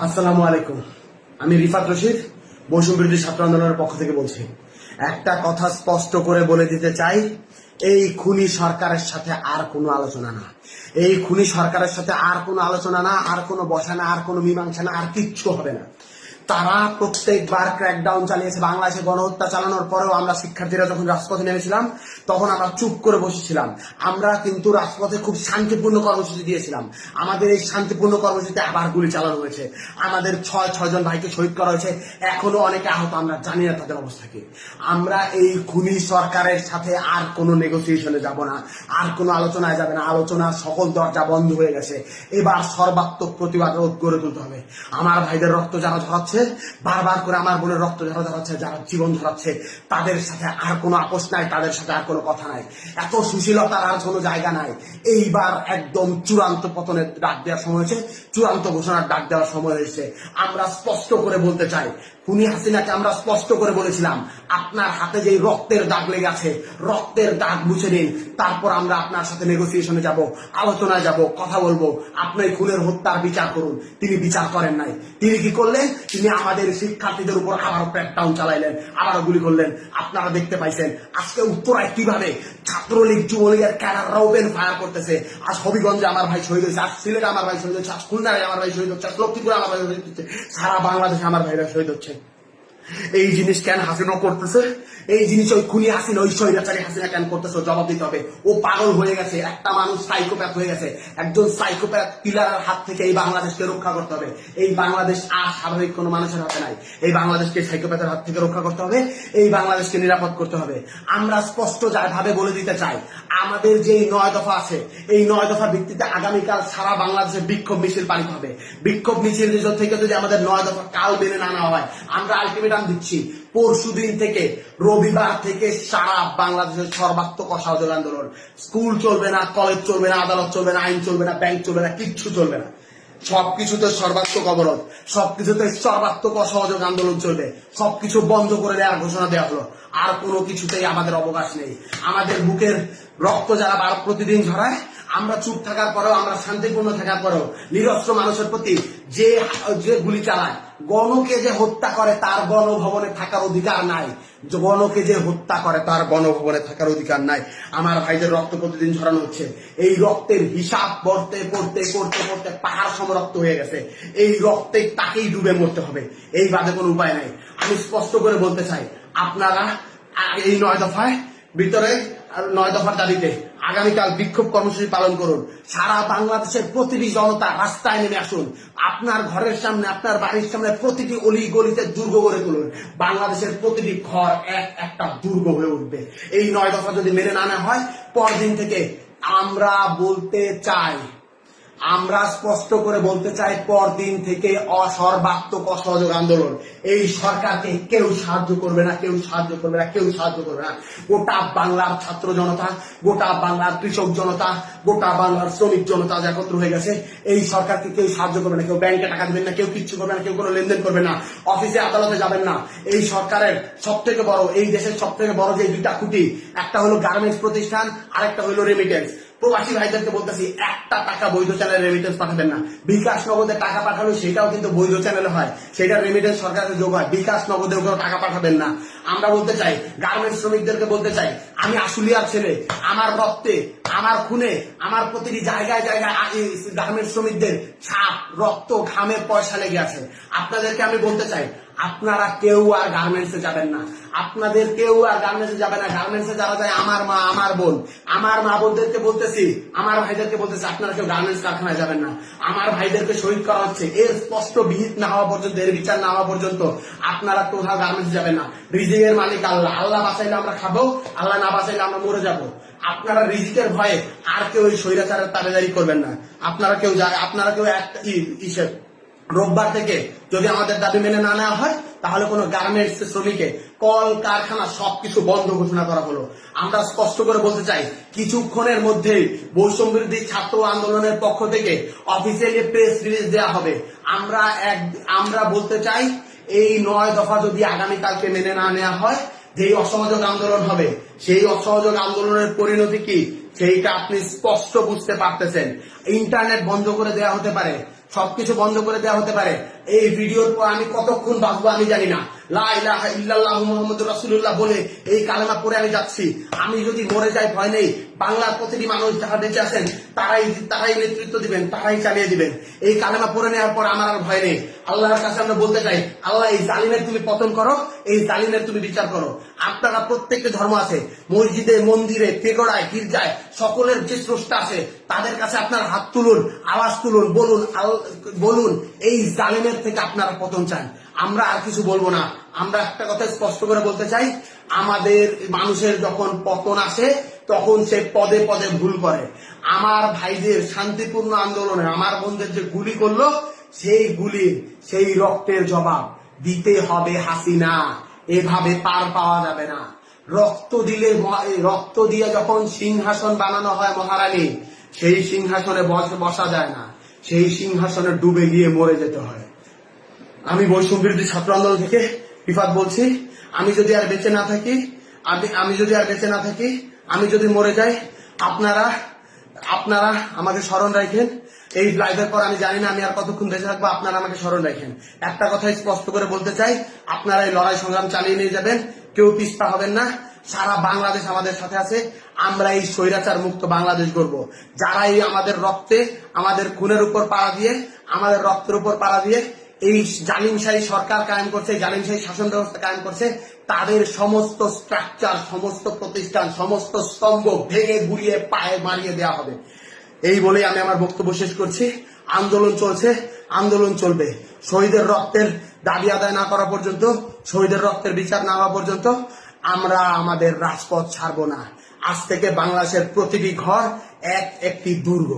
আসসালামু আলাইকুম। আমি রিফাত রশিদ, বৈষম্য বিরোধী ছাত্র আন্দোলনের পক্ষ থেকে বলছি। একটা কথা স্পষ্ট করে বলে দিতে চাই, এই খুনি সরকারের সাথে আর কোনো আলোচনা না। এই খুনি সরকারের সাথে আর কোনো আলোচনা না, আর কোনো বসা না, আর কোনো মীমাংসা না, আর কিচ্ছু হবে না। তারা প্রত্যেকবার ক্র্যাকডাউন চালিয়েছে। বাংলাদেশে গণহত্যা চালানোর পরেও আমরা শিক্ষার্থীরা যখন রাজপথে নেমেছিলাম তখন আমরা চুপ করে বসেছিলাম। আমরা কিন্তু রাজপথে খুব শান্তিপূর্ণ কর্মসূচি দিয়েছিলাম। আমাদের এই শান্তিপূর্ণ কর্মসূচিতে আবার গুলি চালানো হয়েছে। আমাদের ছয়জন ভাইকে শহীদ করা হয়েছে। এখনো অনেকে আহত, আমরা জানি না তাদের অবস্থা কি। আমরা এই খুনি সরকারের সাথে আর কোনো নেগোসিয়েশনে যাব না, আর কোনো আলোচনায় যাবে না। আলোচনার সকল দরজা বন্ধ হয়ে গেছে। এবার সর্বাত্মক প্রতিবাদ গড়ে তুলতে হবে। আমার ভাইদের রক্ত যারা ঝরাচ্ছে, বারবার করে আমার বোনের রক্ত যারা ঝরাচ্ছে, যারা জীবন ঝরাচ্ছে, তাদের সাথে আর কোনো আপোষ নাই, তাদের সাথে আর কোনো কথা নাই। এত সুশীলতার আর কোনো জায়গা নাই। এইবার একদম চূড়ান্ত পতনের ডাক দেওয়ার সময় হয়েছে, চূড়ান্ত ঘোষণার ডাক দেওয়ার সময় হয়েছে। আমরা স্পষ্ট করে বলতে চাই, খুনি হাসিনাকে আমরা স্পষ্ট করে বলেছিলাম, আপনার হাতে যেই রক্তের দাগ লেগে আছে, রক্তের দাগ মুছে নিন, তারপর আমরা আপনার সাথে নেগোসিয়েশনে যাব, আলোচনায় যাব, কথা বলবো। আপনি খুনের হত্যার বিচার করুন। তিনি বিচার করেন নাই। তিনি কি করলেন? তিনি আমাদের শিক্ষার্থীদের উপর আবারও ক্র্যাকডাউন চালাইলেন, আবারও গুলি করলেন। আপনারা দেখতে পাইছেন আজকে উত্তরায় কিভাবে ছাত্রলীগ যুবলীগের ক্যাডাররা ওপেন ফায়ার করতেছে। আজ হবিগঞ্জে আমার ভাই শহীদ হয়েছে, আজ সিলেটে আমার ভাই শহীদ হচ্ছে, আজ খুলনায় আমার ভাই শহীদ হচ্ছে, আজ লক্ষ্মীপুরে আমার ভাই শহীদ হচ্ছে, সারা বাংলাদেশে আমার ভাইরা শহীদ হচ্ছে। এই জিনিস কেন হাসিনা করতেছে? এই জিনিস ওই খুনি হাসিনা, ওই স্বৈরাচারী হাসিনা কেন করতেছে? জবাব দিতে হবে। ও পাগল হয়ে গেছে, একটা মানুষ সাইকোপ্যাথ হয়ে গেছে। একজন সাইকোপ্যাথ কিলারের হাত থেকে এই বাংলাদেশকে রক্ষা করতে হবে। এই বাংলাদেশ আর স্বাভাবিক কোনো মানুষের হাতে নাই। এই বাংলাদেশকে সাইকোপ্যাথের হাত থেকে রক্ষা করতে হবে। এই বাংলাদেশকে নিরাপদ করতে হবে। আমরা স্পষ্ট ভাবে বলে দিতে চাই, আমাদের যে 9 দফা আছে, এই 9 দফার ভিত্তিতে আগামীকাল সারা বাংলাদেশে বিক্ষোভ মিছিল পালিত হবে। বিক্ষোভ মিছিল থেকে যদি আমাদের 9 দফা কাল মেনে না নেওয়া হয়, আমরা আলটিমেটাম দিচ্ছি, পরশুদিন থেকে, রবিবার থেকে সারা বাংলাদেশের সর্বাত্মক অসহযোগ আন্দোলন। স্কুল চলবে না, কলেজ চলবে না, আদালত চলবে না, আইন চলবে না, ব্যাংক চলবে না, কিচ্ছু চলবে না। সবকিছুতে সর্বাত্মক অবরোধ, সবকিছুতে সর্বাত্মক অসহযোগ আন্দোলন চলবে। সবকিছু বন্ধ করে দেওয়ার ঘোষণা দেওয়া হলো। আর কোনো কিছুতেই আমাদের অবকাশ নেই। আমাদের বুকের রক্ত যারা প্রতিদিন ঝরায়, আমরা চুপ থাকার পরেও, আমরা শান্তিপূর্ণ থাকার পরেও নিরস্ত্র মানুষের প্রতি যে গুলি চালায়, গণকে যে হত্যা করে তার গণভবনে থাকার অধিকার নাই। গণকে যে হত্যা করে তার গণভবনে থাকার অধিকার নাই। আমার ভাইদের রক্ত প্রতিদিন ঝরানো হচ্ছে। এই রক্তের হিসাব করতে করতে পাহাড় সম রক্ত হয়ে গেছে। এই রক্তে তাকেই ডুবে মরতে হবে। এই বাদে কোনো উপায় নাই। আমি স্পষ্ট করে বলতে চাই, আপনারা এই 9 দফায় ভিতরে 9 দফার দাবিতে আগামীকাল বিক্ষোভ কর্মসূচি পালন করুন। সারা বাংলাদেশের প্রতিটি জনতা রাস্তায় নেমে আসুন। আপনার ঘরের সামনে, আপনার বাড়ির সামনে প্রতিটি অলি গলিতে দুর্গ গড়ে তুলুন। বাংলাদেশের প্রতিটি ঘর একটা দুর্গ হয়ে উঠবে। এই 9 দফা যদি মেনে না নেওয়া হয়, পরদিন থেকে আমরা বলতে চাই, আমরা স্পষ্ট করে বলতে চাই, পরদিন থেকে সর্বাত্মক অসহযোগ আন্দোলন। এই সরকারকে কেউ সাহায্য করবে না, কেউ সাহায্য করবে না, কেউ সাহায্য করবে না। গোটা বাংলার ছাত্র জনতা, গোটা বাংলার কৃষক জনতা, গোটা বাংলার শ্রমিক জনতা একত্র হয়ে গেছে। এই সরকারকে কেউ সাহায্য করবে না। কেউ ব্যাংকে টাকা দেবেন না, কেউ কিচ্ছু করবে না, কেউ কোনো লেনদেন করবে না, অফিসে আদালতে যাবেন না। এই সরকারের সব থেকে বড়, এই দেশের সব থেকে বড় যে 2টা খুঁটি, একটা হলো গার্মেন্টস প্রতিষ্ঠান, আরেকটা হলো রেমিটেন্স। প্রবাসী ভাইদেরকে বলতেছি, একটা টাকা বৈধ চ্যানেলে রেমিটেন্স পাঠাবেন না। বিকাশ নগদে টাকা পাঠালো, সেটাও কিন্তু বৈধ চ্যানেলে হয়, সেটা রেমিটেন্স সরকারের যোগ হয়। বিকাশ নগদে কেউ টাকা পাঠাবেন না। আমরা বলতে চাই, গার্মেন্টস শ্রমিকদেরকে বলতে চাই, আমি আশুলিয়ার ছেলে, আমার রক্তে, আমার খুনে, আমার প্রতিটি জায়গায় জায়গায় গার্মেন্টস শ্রমিকদের ছাপ, রক্ত, ঘামের পয়সা লেগে আছে। আপনাদেরকে আমি বলতে চাই, আপনারা কেউ আর গার্মেন্টসে যাবেন না। আপনাদের কেউ আর গার্মেন্টসে যাবে না। গার্মেন্টসে যারা যায় আমার মা, আমার বোন, আমার মা বোনদেরকে বলতেছি, আমার ভাইদেরকে বলতেছি, আপনারা কেউ গার্মেন্টস কারখানায় যাবেন না। আমার ভাইদেরকে শহীদ করা হচ্ছে, এর স্পষ্ট বিহিত না হওয়া পর্যন্ত, এর বিচার না হওয়া পর্যন্ত আপনারা কোথাও গার্মেন্টস যাবেন না। রিজিকের মালিক আল্লাহ। আল্লাহ বাঁচাইলে আমরা খাবো, আল্লাহ না বাঁচাইলে আমরা মরে যাবো। আপনারা রিজিকের ভয়ে আর কেউ ওই স্বৈরাচারের তাবেদারি করবেন না। আপনারা কেউ একটা রোববার থেকে যদি আমাদের দাবি মেনে না নেওয়া হয়, তাহলে কোনো গার্মেন্টস শ্রমিকে, কল কারখানা সবকিছু বন্ধ ঘোষণা করা হলো। আমরা স্পষ্ট করে বলতে চাই, কিছুক্ষণের মধ্যেই বৈষম্য বিরোধী ছাত্র আন্দোলনের পক্ষ থেকে অফিসিয়ালি প্রেস রিলিজ দেওয়া হবে। আমরা বলতে চাই, এই 9 দফা যদি আগামীকালকে মেনে না নেওয়া হয়, যেই অসহযোগ আন্দোলন হবে, সেই অসহযোগ আন্দোলনের পরিণতি কি সেইটা আপনি স্পষ্ট বুঝতে পারতেছেন। ইন্টারনেট বন্ধ করে দেওয়া হতে পারে, সবকিছু বন্ধ করে দেওয়া হতে পারে। এই ভিডিওর পর আমি কতক্ষণ বাঁচবো আমি জানি না। লা ইলাহা ইল্লাল্লাহু মুহাম্মাদুর রাসূলুল্লাহ বলে এই কালেমা পড়ে আমি যাচ্ছি। আমি যদি মরে যাই ভয় নেই, বাংলার প্রতিটি মানুষ যারা বেঁচে আছেন তারাই নেতৃত্ব দিবেন, তারাই চালিয়ে দিবেন। এই কালেমা পড়ে নেওয়ার পর আমার আর ভয় নেই। আল্লাহর কাছে আমরা বলতে চাই, আল্লাহ এই জালিমের তুমি পতন করো, এই জালিমের তুমি বিচার করো। আপনারা প্রত্যেকটা ধর্ম আছে, মসজিদে, মন্দিরে, পেগোড়ায়, গির্জায়, সকলের যে স্রষ্টা আছে তাদের কাছে আপনার হাত তুলুন, আওয়াজ তুলুন, বলুন এই জালিমের থেকে আপনারা পতন চান। আমরা আর কিছু বলবো না। আমরা একটা কথা স্পষ্ট করে বলতে চাই, আমাদের মানুষের যখন পতন আসে তখন সে পদে পদে ভুল করে। আমার ভাইদের শান্তিপূর্ণ আন্দোলনে আমার বোনদের যে গুলি করলো, সেই গুলির সেই রক্তের জবাব দিতে হবে হাসিনা। এভাবে পার পাওয়া যাবে না। রক্ত দিয়ে যখন সিংহাসন বানানো হয় মহারানী, সেই সিংহাসনে বসা যায় না, সেই সিংহাসনে ডুবে গিয়ে মরে যেতে হয়। আমি বৈষম্য বিরোধী ছাত্র আন্দোলন থেকে রিফাত বলছি, আমি যদি আর বেঁচে না থাকি, আমি যদি মরে যাই, আপনারা আমাকে স্মরণ রাখেন। এই লাইভের পর আমি জানি না আমি আর কতক্ষণ বেঁচে থাকবো, আপনারা আমাকে স্মরণ রাখেন। একটা কথাই স্পষ্ট করে বলতে চাই, আপনারা এই লড়াই সংগ্রাম চালিয়ে নিয়ে যাবেন, কেউ পিছপা হবেন না। সারা বাংলাদেশ আমাদের সাথে আছে। আমরা এই স্বৈরাচার মুক্ত বাংলাদেশ গড়ব। যারা এই আমাদের রক্তে, আমাদের খুনের উপর পাড়া দিয়ে, আমাদের রক্তের উপর পাড়া দিয়ে এই জালিমশাহী সরকার কায়েম করছে, জালিমশাহী শাসন ব্যবস্থা কায়েম করছে, তাদের সমস্ত স্ট্রাকচার, সমস্ত প্রতিষ্ঠান, সমস্ত স্তম্ভ ভেঙে গুড়িয়ে পায়ে মারিয়ে দেওয়া হবে। এই বলেই আমি আমার বক্তব্য শেষ করছি। আন্দোলন চলছে, আন্দোলন চলবে। শহীদের রক্তের দাবি আদায় না করা পর্যন্ত, শহীদের রক্তের বিচার না হওয়া পর্যন্ত আমরা আমাদের রাজপথ ছাড়বো না। আজ থেকে বাংলাদেশের প্রতিটি ঘর একটি দুর্গ।